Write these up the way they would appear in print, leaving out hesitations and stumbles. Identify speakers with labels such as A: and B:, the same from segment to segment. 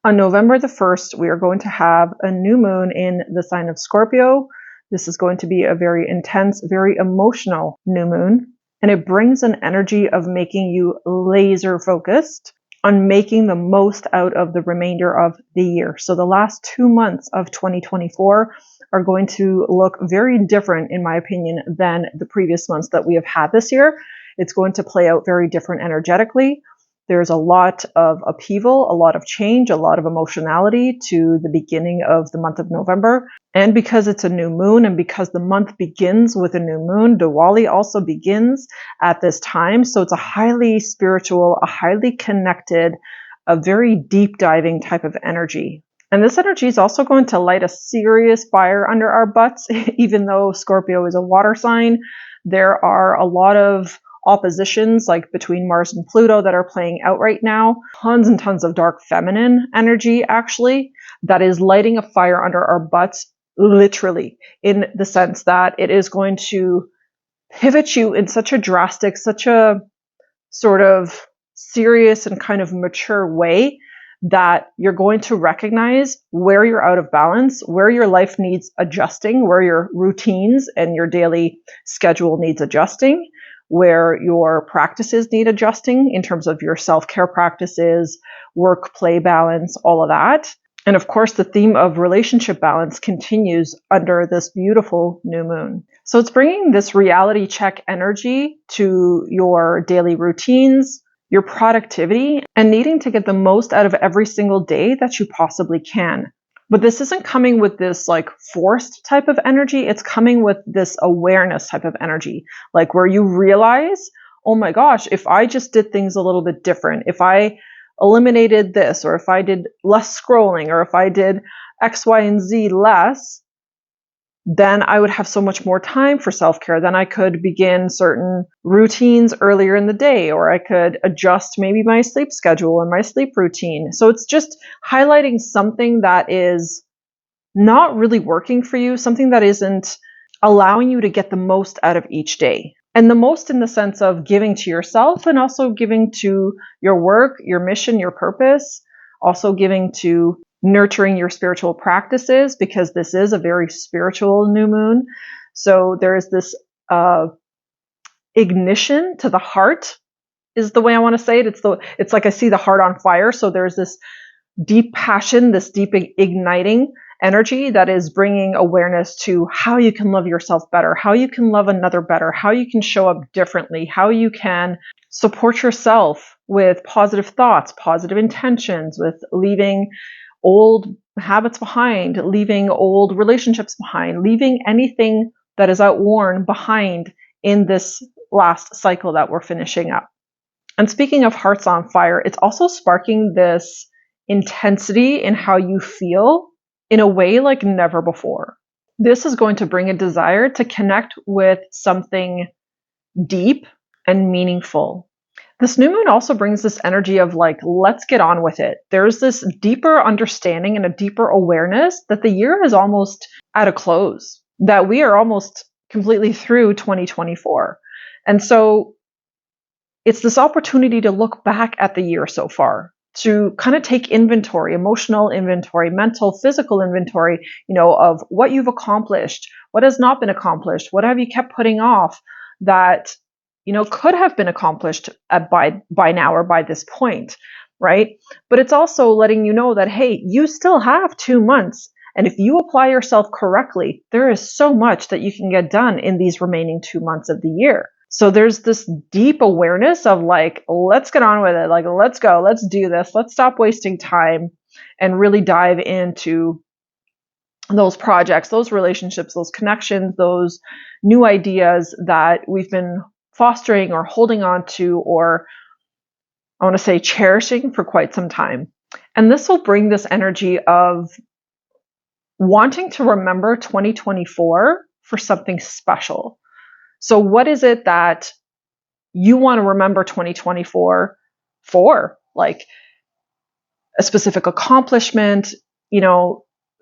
A: On November the 1st, we are going to have a new moon in the sign of Scorpio. This is going to be a very intense, very emotional new moon. And it brings an energy of making you laser focused on making the most out of the remainder of the year. So the last 2 months of 2024 are going to look very different, in my opinion, than the previous months that we have had this year. It's going to play out very different energetically. There's a lot of upheaval, a lot of change, a lot of emotionality to the beginning of the month of November. And because it's a new moon and because the month begins with a new moon, Diwali also begins at this time. So it's a highly spiritual, a highly connected, a very deep diving type of energy. And this energy is also going to light a serious fire under our butts. Even though Scorpio is a water sign, there are a lot of oppositions like between Mars and Pluto that are playing out right now. Tons and tons of dark feminine energy, actually, that is lighting a fire under our butts, literally, in the sense that it is going to pivot you in such a drastic, such a sort of serious and kind of mature way that you're going to recognize where you're out of balance, where your life needs adjusting, where your routines and your daily schedule needs adjusting, where your practices need adjusting in terms of your self-care practices, work-play balance, all of that. And of course, the theme of relationship balance continues under this beautiful new moon. So it's bringing this reality check energy to your daily routines, your productivity, and needing to get the most out of every single day that you possibly can. But this isn't coming with this like forced type of energy. It's coming with this awareness type of energy, like where you realize, oh my gosh, if I just did things a little bit different, if I eliminated this, or if I did less scrolling, or if I did X, Y, and Z less, then I would have so much more time for self-care. Then I could begin certain routines earlier in the day, or I could adjust maybe my sleep schedule and my sleep routine. So it's just highlighting something that is not really working for you, something that isn't allowing you to get the most out of each day. And the most in the sense of giving to yourself and also giving to your work, your mission, your purpose, also giving to nurturing your spiritual practices, because this is a very spiritual new moon. So there is this ignition to the heart, is the way I want to say it. It's like I see the heart on fire. So there's this deep passion, this deep igniting energy that is bringing awareness to how you can love yourself better, how you can love another better, how you can show up differently, how you can support yourself with positive thoughts, positive intentions, with leaving old habits behind, leaving old relationships behind, leaving anything that is outworn behind in this last cycle that we're finishing up. And speaking of hearts on fire, it's also sparking this intensity in how you feel in a way like never before. This is going to bring a desire to connect with something deep and meaningful. This new moon also brings this energy of like, let's get on with it. There's this deeper understanding and a deeper awareness that the year is almost at a close, that we are almost completely through 2024. And so it's this opportunity to look back at the year so far, to kind of take inventory, emotional inventory, mental, physical inventory, of what you've accomplished, what has not been accomplished, what have you kept putting off that could have been accomplished by now or by this point, right? But it's also letting you know that, hey, you still have 2 months. And if you apply yourself correctly, there is so much that you can get done in these remaining 2 months of the year. So there's this deep awareness of like, let's get on with it. Like, let's go, let's do this. Let's stop wasting time and really dive into those projects, those relationships, those connections, those new ideas that we've been fostering or holding on to, or I want to say cherishing for quite some time. And this will bring this energy of wanting to remember 2024 for something special. So what is it that you want to remember 2024 for? Like a specific accomplishment,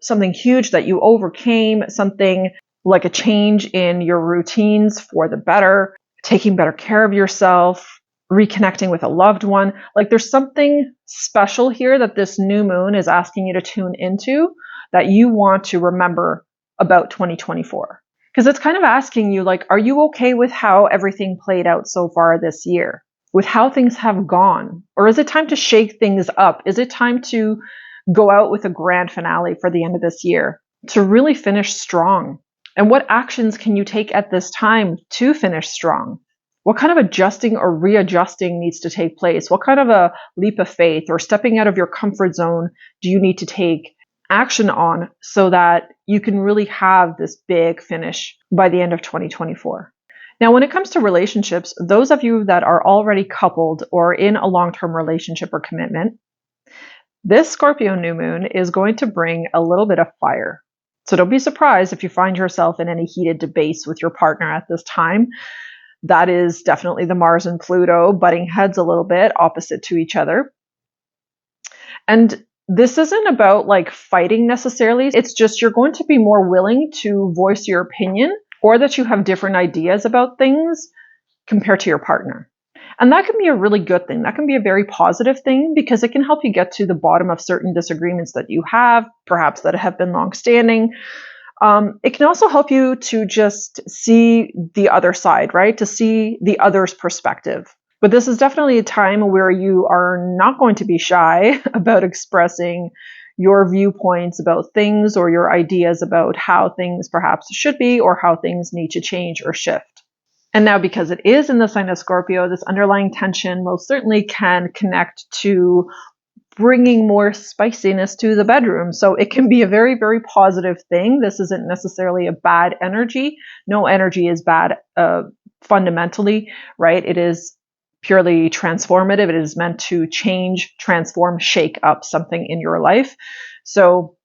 A: something huge that you overcame, something like a change in your routines for the better, taking better care of yourself, reconnecting with a loved one. Like there's something special here that this new moon is asking you to tune into that you want to remember about 2024. Because it's kind of asking you, like, are you okay with how everything played out so far this year? With how things have gone? Or is it time to shake things up? Is it time to go out with a grand finale for the end of this year to really finish strong? And what actions can you take at this time to finish strong? What kind of adjusting or readjusting needs to take place? What kind of a leap of faith or stepping out of your comfort zone do you need to take action on so that you can really have this big finish by the end of 2024? Now, when it comes to relationships, those of you that are already coupled or in a long-term relationship or commitment, this Scorpio new moon is going to bring a little bit of fire. So don't be surprised if you find yourself in any heated debates with your partner at this time. That is definitely the Mars and Pluto butting heads a little bit opposite to each other. And this isn't about like fighting necessarily. It's just you're going to be more willing to voice your opinion or that you have different ideas about things compared to your partner. And that can be a really good thing. That can be a very positive thing because it can help you get to the bottom of certain disagreements that you have, perhaps that have been long-standing. It can also help you to just see the other side, right? To see the other's perspective. But this is definitely a time where you are not going to be shy about expressing your viewpoints about things or your ideas about how things perhaps should be or how things need to change or shift. And now, because it is in the sign of Scorpio, this underlying tension most certainly can connect to bringing more spiciness to the bedroom. So it can be a very, very positive thing. This isn't necessarily a bad energy. No energy is bad fundamentally, right? It is purely transformative. It is meant to change, transform, shake up something in your life. So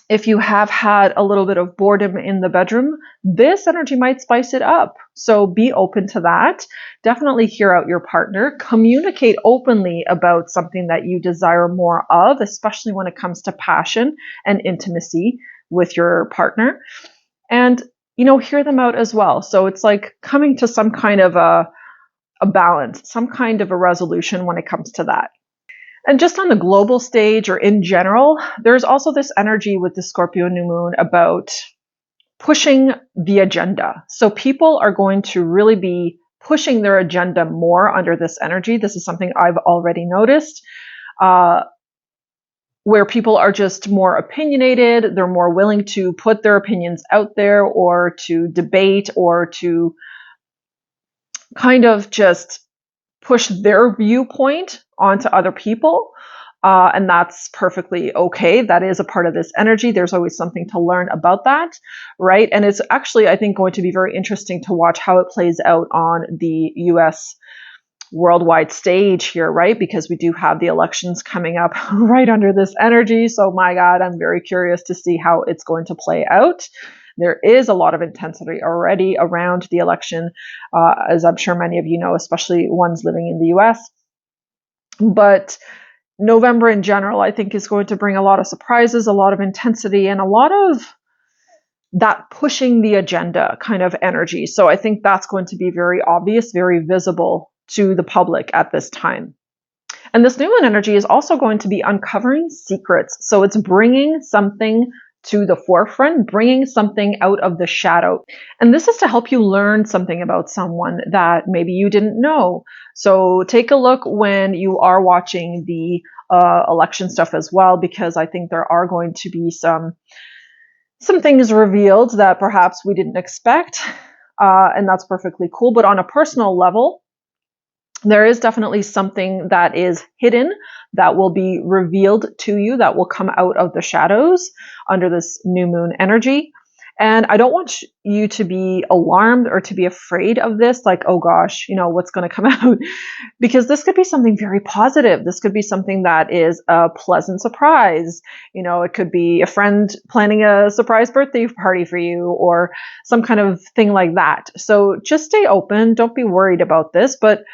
A: if you have had a little bit of boredom in the bedroom, this energy might spice it up. So be open to that. Definitely hear out your partner. Communicate openly about something that you desire more of, especially when it comes to passion and intimacy with your partner. And, hear them out as well. So it's like coming to some kind of a balance, some kind of a resolution when it comes to that. And just on the global stage or in general, there's also this energy with the Scorpio new moon about pushing the agenda. So people are going to really be pushing their agenda more under this energy. This is something I've already noticed, where people are just more opinionated. They're more willing to put their opinions out there or to debate or to kind of just push their viewpoint onto other people. And that's perfectly okay. That is a part of this energy. There's always something to learn about that, right? And it's actually, I think, going to be very interesting to watch how it plays out on the US worldwide stage here, right? Because we do have the elections coming up right under this energy. So my God, I'm very curious to see how it's going to play out. There is a lot of intensity already around the election, as I'm sure many of you know, especially ones living in the US. But November in general, I think, is going to bring a lot of surprises, a lot of intensity, and a lot of that pushing the agenda kind of energy. So I think that's going to be very obvious, very visible to the public at this time. And this new moon energy is also going to be uncovering secrets. So it's bringing something to the forefront, bringing something out of the shadow. And this is to help you learn something about someone that maybe you didn't know. So take a look when you are watching the election stuff as well, because I think there are going to be some things revealed that perhaps we didn't expect. And that's perfectly cool. But on a personal level, there is definitely something that is hidden that will be revealed to you, that will come out of the shadows under this new moon energy. And I don't want you to be alarmed or to be afraid of this, like, oh gosh, what's going to come out? Because this could be something very positive. This could be something that is a pleasant surprise. It could be a friend planning a surprise birthday party for you or some kind of thing like that. So just stay open. Don't be worried about this, but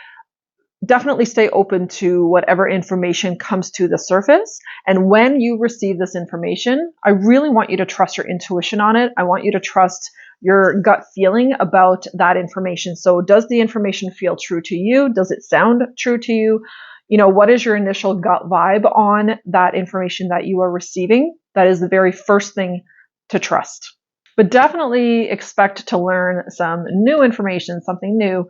A: definitely stay open to whatever information comes to the surface. And when you receive this information, I really want you to trust your intuition on it. I want you to trust your gut feeling about that information. So does the information feel true to you? Does it sound true to you? What is your initial gut vibe on that information that you are receiving? That is the very first thing to trust. But definitely expect to learn some new information, something new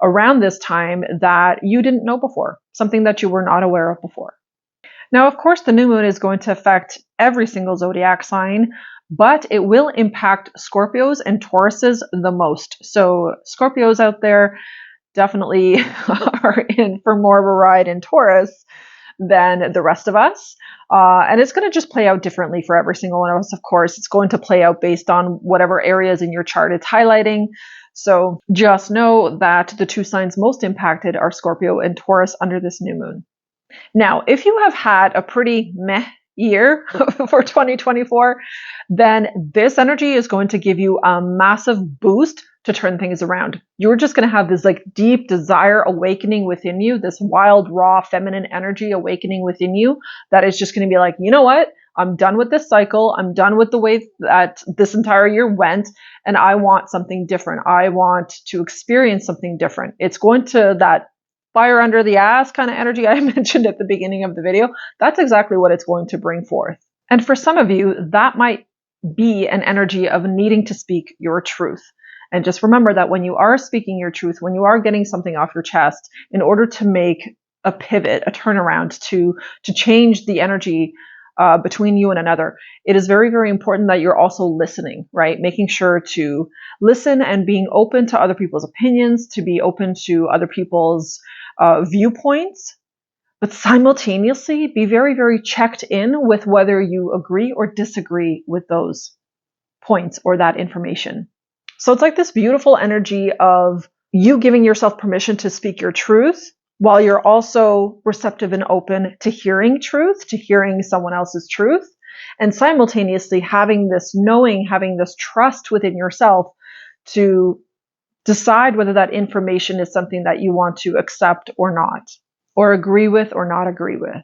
A: around this time that you didn't know before, something that you were not aware of before. Now, of course, the new moon is going to affect every single zodiac sign, but it will impact Scorpios and Tauruses the most. So Scorpios out there definitely are in for more of a ride in Taurus than the rest of us. And it's going to just play out differently for every single one of us, of course. It's going to play out based on whatever areas in your chart it's highlighting. So just know that the two signs most impacted are Scorpio and Taurus under this new moon. Now, if you have had a pretty meh year for 2024, then this energy is going to give you a massive boost to turn things around. You're just going to have this like deep desire awakening within you, this wild, raw, feminine energy awakening within you that is just going to be like, you know what? I'm done with this cycle. I'm done with the way that this entire year went, and I want something different. I want to experience something different. It's going to that fire under the ass kind of energy I mentioned at the beginning of the video. That's exactly what it's going to bring forth. And for some of you, that might be an energy of needing to speak your truth. And just remember that when you are speaking your truth, when you are getting something off your chest, in order to make a pivot, a turnaround, to change the energy between you and another, it is very, very important that you're also listening, right? Making sure to listen and being open to other people's opinions, to be open to other people's viewpoints, but simultaneously be very, very checked in with whether you agree or disagree with those points or that information. So it's like this beautiful energy of you giving yourself permission to speak your truth while you're also receptive and open to hearing truth, to hearing someone else's truth, and simultaneously having this knowing, having this trust within yourself to decide whether that information is something that you want to accept or not, or agree with or not agree with.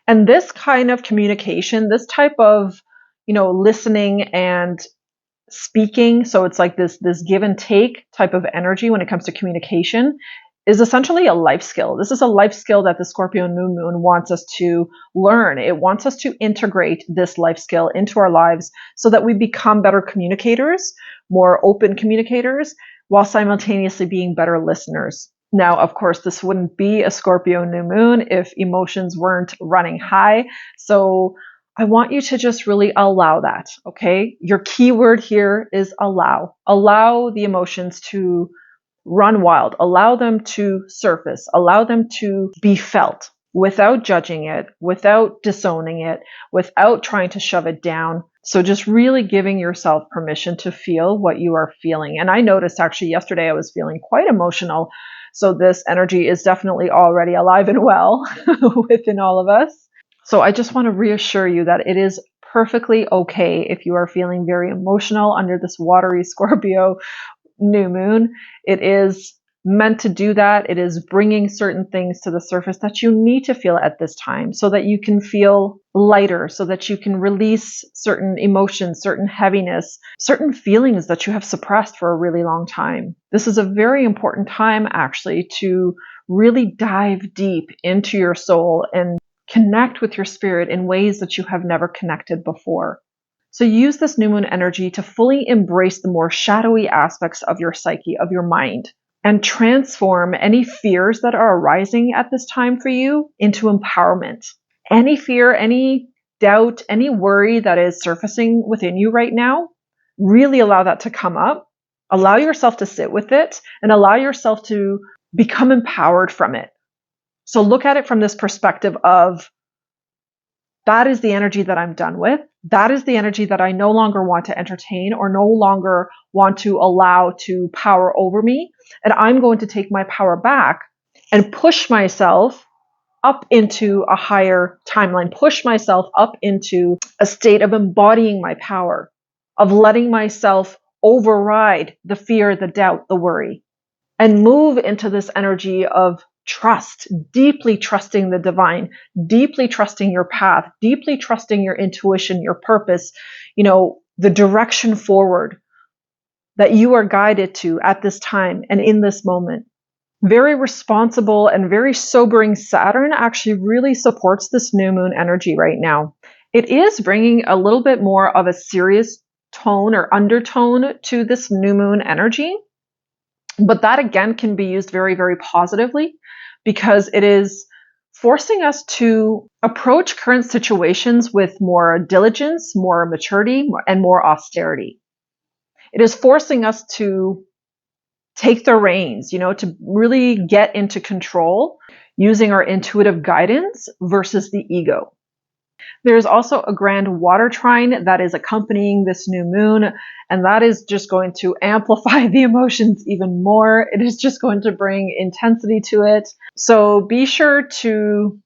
A: And this kind of communication, this type of, listening and speaking, so it's like this give and take type of energy when it comes to communication, is essentially a life skill. This is a life skill that the Scorpio new moon wants us to learn. It wants us to integrate this life skill into our lives so that we become better communicators, more open communicators, while simultaneously being better listeners. Now, of course, this wouldn't be a Scorpio new moon if emotions weren't running high. So I want you to just really allow that, okay? Your key word here is allow. Allow the emotions to run wild. Allow them to surface. Allow them to be felt without judging it, without disowning it, without trying to shove it down. So just really giving yourself permission to feel what you are feeling. And I noticed actually yesterday I was feeling quite emotional. So this energy is definitely already alive and well within all of us. So I just want to reassure you that it is perfectly okay if you are feeling very emotional under this watery Scorpio new moon. It is meant to do that. It is bringing certain things to the surface that you need to feel at this time so that you can feel lighter, so that you can release certain emotions, certain heaviness, certain feelings that you have suppressed for a really long time. This is a very important time actually to really dive deep into your soul and connect with your spirit in ways that you have never connected before. So use this new moon energy to fully embrace the more shadowy aspects of your psyche, of your mind, and transform any fears that are arising at this time for you into empowerment. Any fear, any doubt, any worry that is surfacing within you right now, really allow that to come up. Allow yourself to sit with it and allow yourself to become empowered from it. So look at it from this perspective of, that is the energy that I'm done with. That is the energy that I no longer want to entertain or no longer want to allow to power over me. And I'm going to take my power back and push myself up into a higher timeline, push myself up into a state of embodying my power, of letting myself override the fear, the doubt, the worry, and move into this energy of trust, deeply trusting the divine, deeply trusting your path, deeply trusting your intuition, your purpose, the direction forward that you are guided to at this time and in this moment. Very responsible and very sobering Saturn actually really supports this new moon energy right now. It is bringing a little bit more of a serious tone or undertone to this new moon energy, but that again can be used very, very positively because it is forcing us to approach current situations with more diligence, more maturity, and more austerity. It is forcing us to take the reins, to really get into control using our intuitive guidance versus the ego. There's also a grand water trine that is accompanying this new moon, and that is just going to amplify the emotions even more. It is just going to bring intensity to it. So be sure to,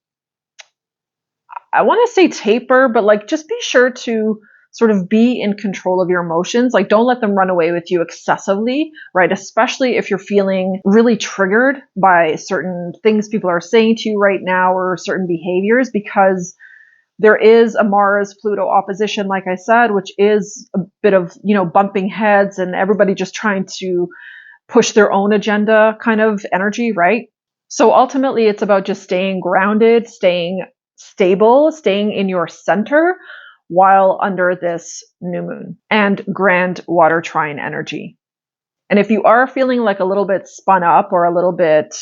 A: I want to say taper, but just be sure to sort of be in control of your emotions. Don't let them run away with you excessively, right? Especially if you're feeling really triggered by certain things people are saying to you right now or certain behaviors, because there is a Mars-Pluto opposition, like I said, which is a bit of, bumping heads and everybody just trying to push their own agenda kind of energy, right? So ultimately, it's about just staying grounded, staying stable, staying in your center while under this new moon and grand water trine energy. And if you are feeling like a little bit spun up or a little bit,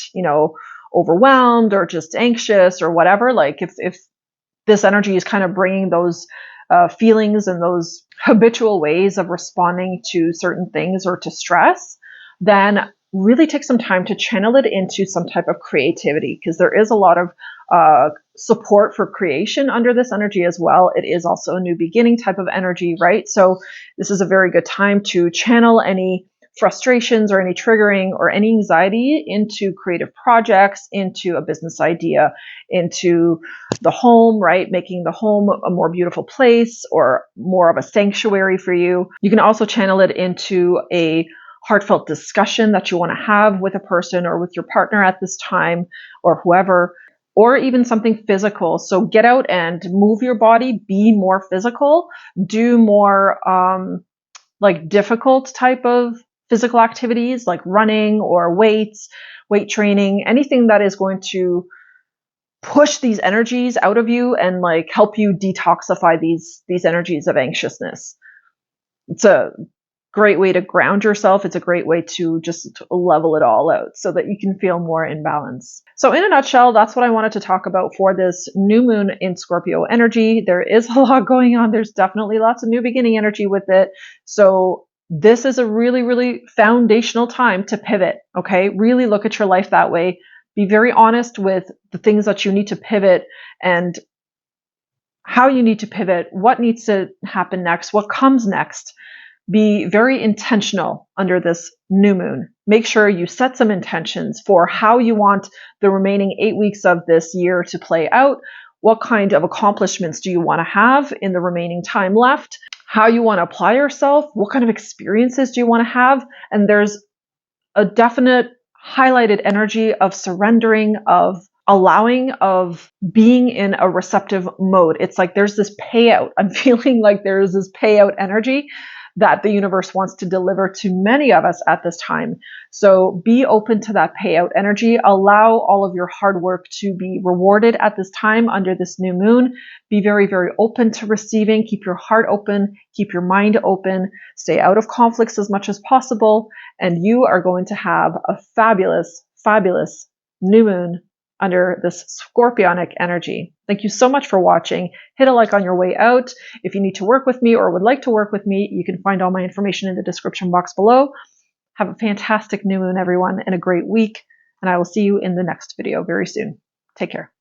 A: overwhelmed or just anxious or whatever, if this energy is kind of bringing those feelings and those habitual ways of responding to certain things or to stress, then really take some time to channel it into some type of creativity, because there is a lot of support for creation under this energy as well. It is also a new beginning type of energy, right? So this is a very good time to channel any frustrations or any triggering or any anxiety into creative projects, into a business idea, into the home, right? Making the home a more beautiful place or more of a sanctuary for you. You can also channel it into a heartfelt discussion that you want to have with a person or with your partner at this time or whoever, or even something physical. So get out and move your body, be more physical, do more difficult type of physical activities like running or weight training, anything that is going to push these energies out of you and help you detoxify these energies of anxiousness. It's a great way to ground yourself. It's a great way to just level it all out so that you can feel more in balance. So in a nutshell, that's what I wanted to talk about for this new moon in Scorpio energy. There is a lot going on. There's definitely lots of new beginning energy with it. So this is a really, really foundational time to pivot. Okay. Really look at your life that way. Be very honest with the things that you need to pivot and how you need to pivot, what needs to happen next, what comes next. Be very intentional under this new moon. Make sure you set some intentions for how you want the remaining 8 weeks of this year to play out. What kind of accomplishments do you want to have in the remaining time left? How you want to apply yourself? What kind of experiences do you want to have? And there's a definite highlighted energy of surrendering, of allowing, of being in a receptive mode. It's like there's this payout. I'm feeling like there's this payout energy that the universe wants to deliver to many of us at this time. So be open to that payout energy. Allow all of your hard work to be rewarded at this time under this new moon. Be very, very open to receiving. Keep your heart open. Keep your mind open. Stay out of conflicts as much as possible. And you are going to have a fabulous, fabulous new moon under this scorpionic energy. Thank you so much for watching. Hit a like on your way out. If you need to work with me or would like to work with me, you can find all my information in the description box below. Have a fantastic new moon, everyone, and a great week. And I will see you in the next video very soon. Take care.